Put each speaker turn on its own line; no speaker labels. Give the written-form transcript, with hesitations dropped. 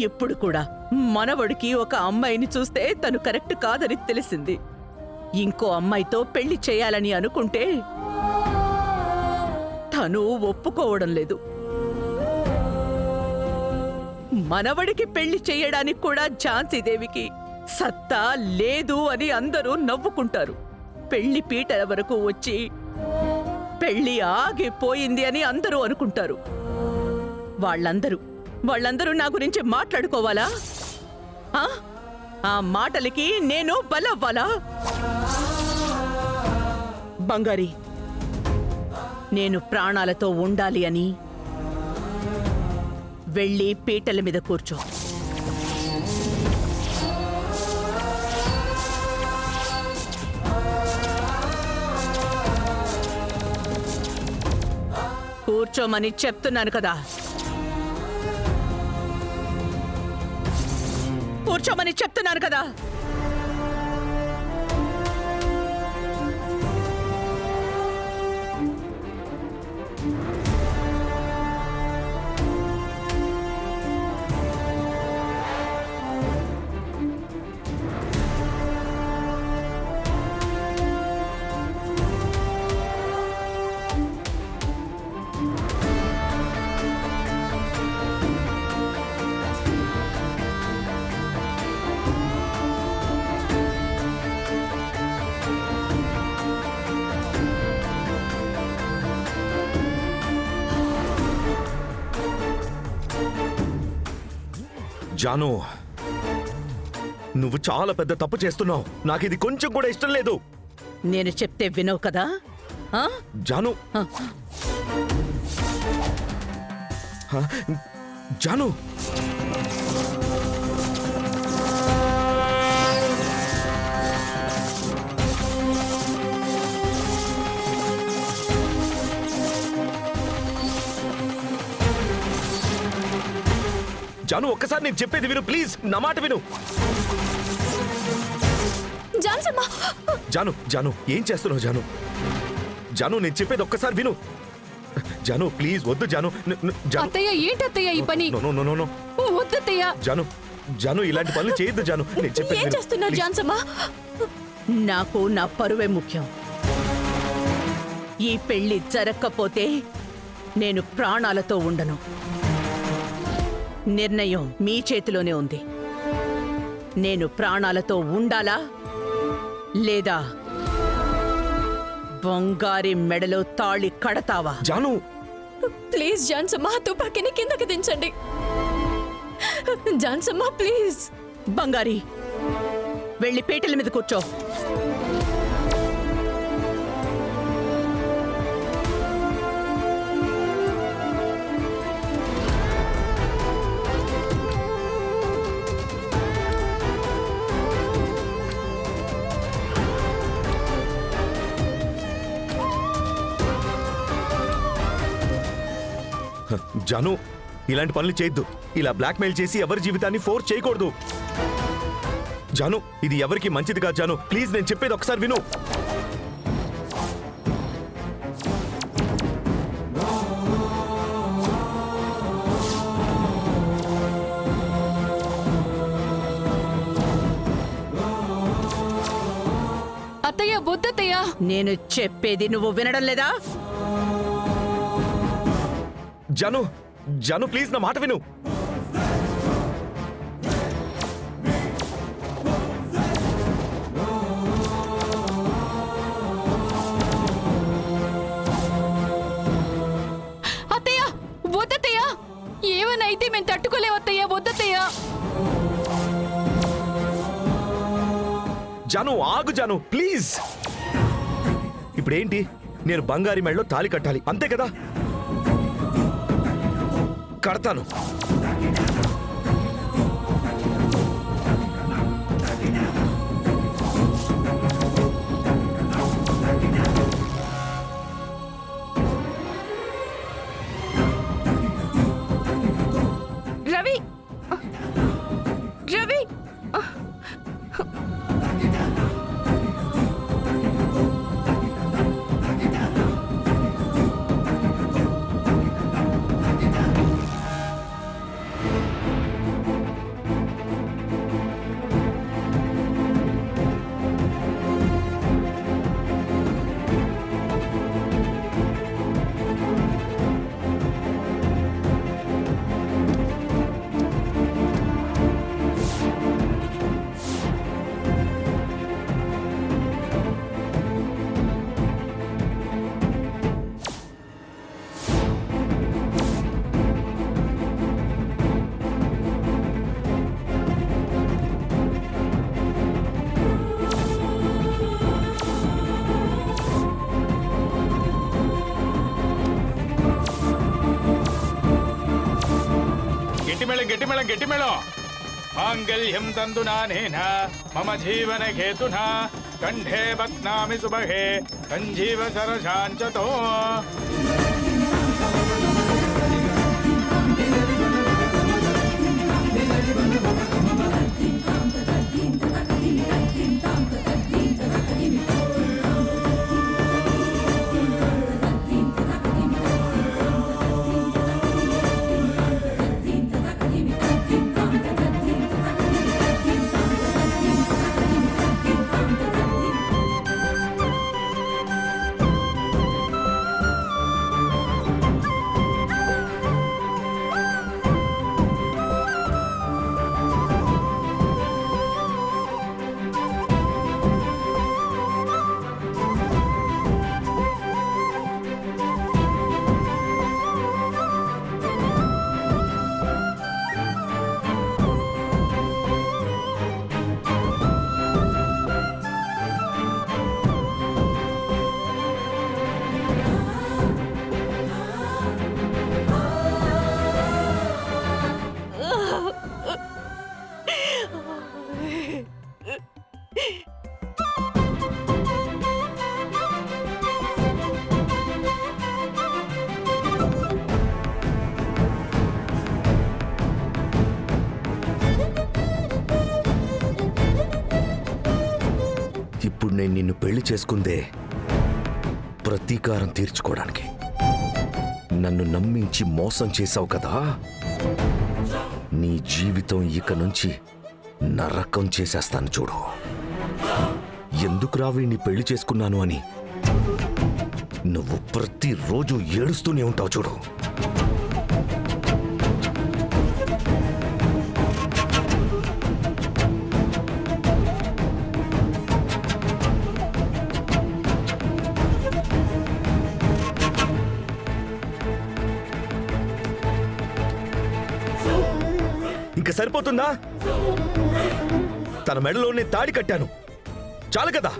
ఇప్పుడు కూడా మనవడికి ఒక అమ్మాయిని చూస్తే తను కరెక్ట్ కాదని తెలిసింది. ఇంకో అమ్మాయితో పెళ్లి చేయాలని అనుకుంటే తను ఒప్పుకోవడం లేదు. మనవడికి పెళ్లి చెయ్యడానికి కూడా ఝాన్సీదేవికి సత్తా లేదు అని అందరూ నవ్వుకుంటారు. పెళ్లి పీటల వరకు వచ్చి పెళ్లి ఆగిపోయింది అని అందరూ అనుకుంటారు. వాళ్ళందరూ నా గురించి మాట్లాడుకోవాలా? ఆ మాటలకి నేను బలవ్వాలా? బంగారి, నేను ప్రాణాలతో ఉండాలి అని వెళ్ళి పీటల మీద కూర్చో. కూర్చోమని చెప్తున్నాను కదా. కూర్చోమని చెప్తున్నాను కదా.
జాను, నువ్వు చాలా పెద్ద తప్పు చేస్తున్నావు. నాకు ఇది కొంచెం కూడా ఇష్టం లేదు.
నేను చెప్తే వినవు కదా.
జాను, జాను, జాను, ఒక్కసారి నేను చెప్పేది విను ప్లీజ్. నా మాట విను. జాను, జాను, ఏం చేస్తున్నావు జాను? జాను, నేను చెప్పేది ఒక్కసారి విను. జాను ప్లీజ్ వద్దు జాను.
అత్తయ్య, ఏంటి అత్తయ్య ఈ పని? వద్దు అత్తయ్య.
జాను, జాను, ఇలాంటి పనులు చేయొద్దు జాను. నేను చెప్పేది
ఏం చేస్తున్నారు జాన్సమ్మ?
నాకు నా పరువే ముఖ్యం. ఈ పెళ్లి జరగకపోతే నేను ప్రాణాలతో ఉండను. నిర్ణయం మీ చేతిలోనే ఉంది. నేను ప్రాణాలతో ఉండాలా లేదా బంగారి మెడలో తాళి కడతావా?
జాను
ప్లీజ్ జాన్సమ్మ, తుపాకీని కిందకి దించండి. జాన్సమ్మ ప్లీజ్.
బంగారి, వెళ్ళి పీటల మీద కూర్చో.
జాను, ఇలాంటి పనులు చేయొద్దు. ఇలా బ్లాక్మెయిల్ చేసి ఎవరి జీవితాన్ని ఫోర్స్ చేయకూడదు. జాను, ఇది ఎవరికి మంచిది కాదు జాను. ప్లీజ్ నేను చెప్పేది ఒకసారి విను.
అత్తయ్య వద్దత్తయ్య.
నేను చెప్పేది నువ్వు వినడం లేదా?
జాను, జాను ప్లీజ్ నా మాట విను.
అత్తయ్య వద్దత్తయ్య. ఏమనైతే మేము తట్టుకోలేవత్తయ్య. వద్దత్తయ్య.
జాను ఆగు జాను ప్లీజ్. ఇప్పుడేంటి? నేను బంగారి మెడలో తాళి కట్టాలి అంతే కదా? కడతాను.
రవి, రవి,
గట్టిమేళం మాంగళ్యం తందునానేన మమ జీవన హేతునా కంఠే బధ్నామి సుభగే సంజీవ సరసాంచతో.
ఇప్పుడు నేను నిన్ను పెళ్లి చేసుకుందే ప్రతీకారం తీర్చుకోవడానికి. నన్ను నమ్మించి మోసం చేశావు కదా, నీ జీవితం ఇక నుంచి నరకం చేసేస్తాను చూడు. ఎందుకు వీణ్ణి పెళ్లి చేసుకున్నాను అని నువ్వు ప్రతిరోజు ఏడుస్తూనే ఉంటావు చూడు. ఇంకా సరిపోతుందా? తన మెడలో నేను తాడి కట్టాను, చాలు కదా.